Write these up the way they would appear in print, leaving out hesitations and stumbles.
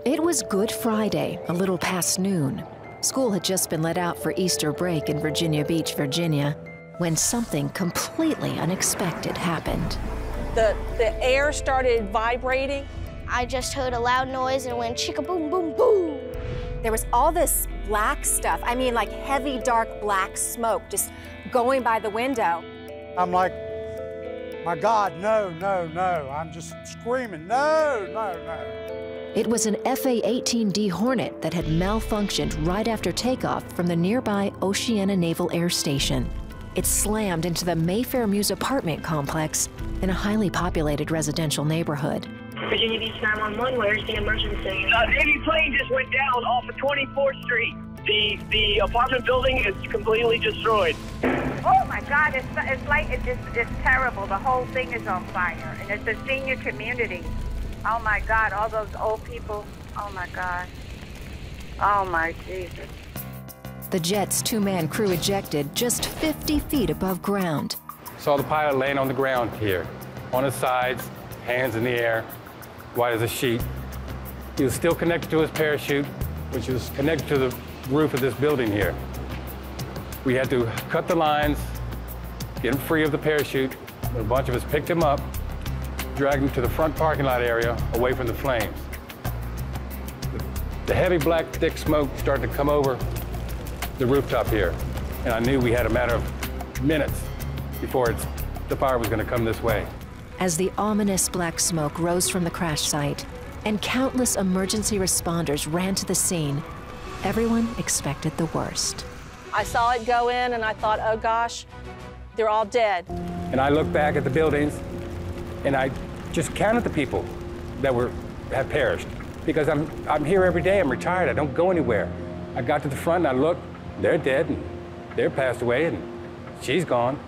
It was Good Friday, a little past noon. School had just been let out for Easter break in Virginia Beach, Virginia, when something completely unexpected happened. The air started vibrating. I just heard a loud noise and went chicka boom boom boom. There was all this black stuff. I mean, like heavy, dark black smoke just going by the window. I'm like, my God, no, no, no. I'm just screaming, no, no, no. It was an FA-18D Hornet that had malfunctioned right after takeoff from the nearby Oceana Naval Air Station. It slammed into the Mayfair Mews apartment complex in a highly populated residential neighborhood. Virginia Beach 911, where's the emergency? Navy plane just went down off of 24th Street. The apartment building is completely destroyed. Oh my God, it's terrible. The whole thing is on fire, and it's a senior community. Oh my God, all those old people. Oh my God. Oh my Jesus. The jet's two-man crew ejected just 50 feet above ground. Saw the pilot laying on the ground here, on his sides, hands in the air, white as a sheet. He was still connected to his parachute, which was connected to the roof of this building here. We had to cut the lines, get him free of the parachute. A bunch of us picked him up, dragged him to the front parking lot area away from the flames. The heavy black thick smoke started to come over the rooftop here, and I knew we had a matter of minutes before the fire was going to come this way. As the ominous black smoke rose from the crash site and countless emergency responders ran to the scene, everyone expected the worst. I saw it go in and I thought, oh gosh, they're all dead. And I looked back at the buildings and I just counted the people that have perished, because I'm here every day. I'm retired. I don't go anywhere. I got to the front and I looked. They're dead and they're passed away and she's gone.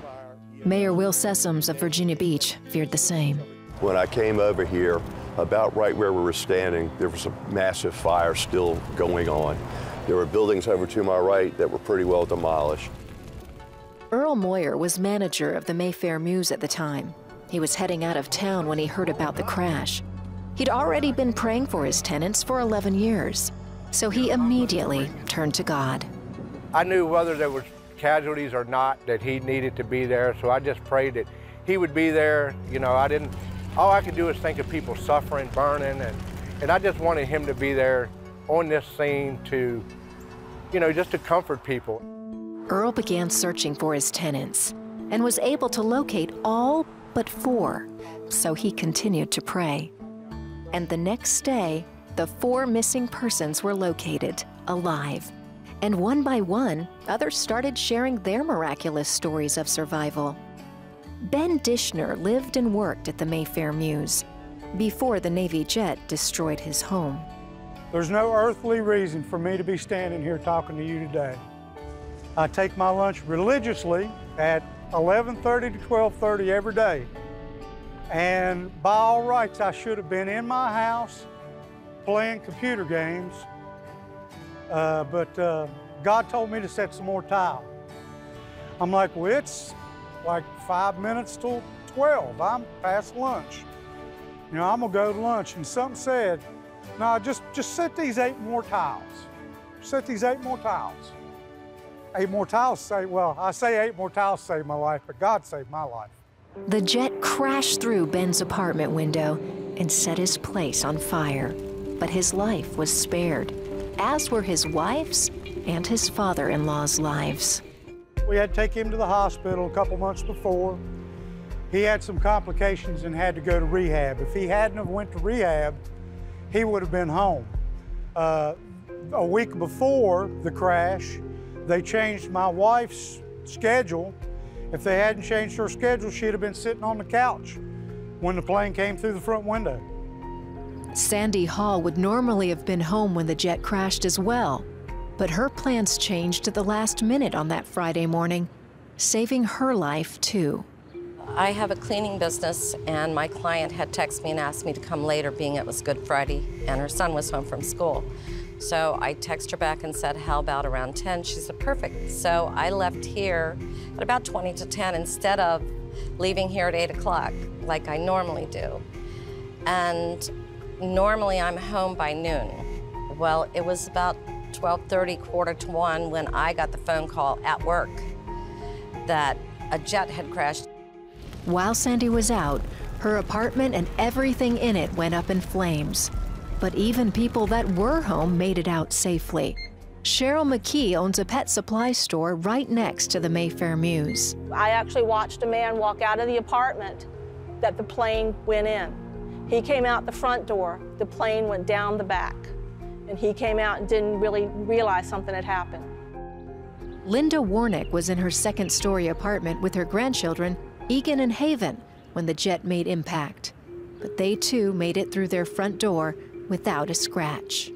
Mayor Will Sessoms of Virginia Beach feared the same. When I came over here, about right where we were standing, there was a massive fire still going on. There were buildings over to my right that were pretty well demolished. Earl Moyer was manager of the Mayfair Mews at the time. He was heading out of town when he heard about the crash. He'd already been praying for his tenants for 11 years, so he immediately turned to God. I knew whether there was casualties or not that he needed to be there, so I just prayed that he would be there. You know, all I could do is think of people suffering, burning, and I just wanted him to be there on this scene to, you know, just to comfort people. Earl began searching for his tenants and was able to locate all but 4, so he continued to pray. And the next day, the 4 missing persons were located, alive. And one by one, others started sharing their miraculous stories of survival. Ben Dishner lived and worked at the Mayfair Mews before the Navy jet destroyed his home. There's no earthly reason for me to be standing here talking to you today. I take my lunch religiously at 11:30 to 12:30 every day. And by all rights, I should have been in my house playing computer games, but God told me to set some more tile. I'm like, well, it's like 5 minutes till 12. I'm past lunch. You know, I'm gonna go to lunch, and something said, no, just set these 8 more tiles. Set these 8 more tiles. 8 more tiles say, well, I say 8 more tiles saved my life, but God saved my life. The jet crashed through Ben's apartment window and set his place on fire. But his life was spared, as were his wife's and his father-in-law's lives. We had to take him to the hospital a couple months before. He had some complications and had to go to rehab. If he hadn't have went to rehab, he would have been home. A week before the crash, they changed my wife's schedule. If they hadn't changed her schedule, she'd have been sitting on the couch when the plane came through the front window. Sandy Hall would normally have been home when the jet crashed as well, but her plans changed at the last minute on that Friday morning, saving her life too. I have a cleaning business, and my client had texted me and asked me to come later, being it was Good Friday, and her son was home from school. So I texted her back and said, how about around 10? She said, perfect. So I left here at about 20 to 10 instead of leaving here at 8 o'clock like I normally do. And normally I'm home by noon. Well, it was about 12:30, quarter to 1 when I got the phone call at work that a jet had crashed. While Sandy was out, her apartment and everything in it went up in flames. But even people that were home made it out safely. Cheryl McKee owns a pet supply store right next to the Mayfair Mews. I actually watched a man walk out of the apartment that the plane went in. He came out the front door, the plane went down the back. And he came out and didn't really realize something had happened. Linda Warnick was in her second-story apartment with her grandchildren, Egan and Haven, when the jet made impact. But they too made it through their front door without a scratch.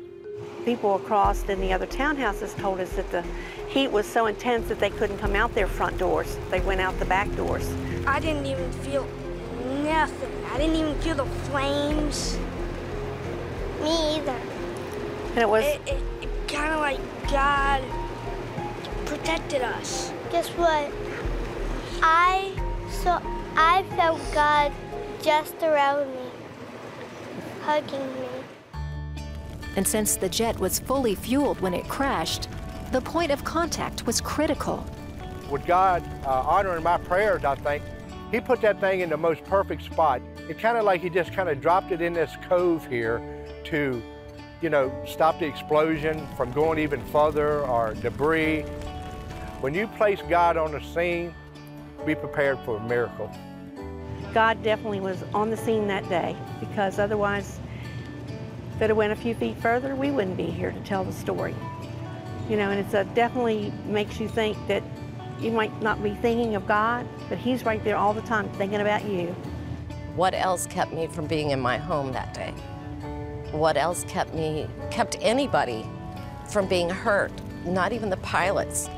People across in the other townhouses told us that the heat was so intense that they couldn't come out their front doors. They went out the back doors. I didn't even feel nothing. I didn't even feel the flames. Me either. And it was... It kind of like God protected us. Guess what? I felt God just around me, hugging me. And since the jet was fully fueled when it crashed, the point of contact was critical. With God honoring my prayers, I think, He put that thing in the most perfect spot. It kind of like He just kind of dropped it in this cove here to, you know, stop the explosion from going even further or debris. When you place God on the scene, be prepared for a miracle. God definitely was on the scene that day, because otherwise, if it had went a few feet further, we wouldn't be here to tell the story. You know, and it's definitely makes you think that you might not be thinking of God, but He's right there all the time thinking about you. What else kept me from being in my home that day? What else kept anybody from being hurt? Not even the pilots.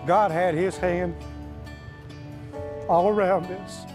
God had His hand all around us.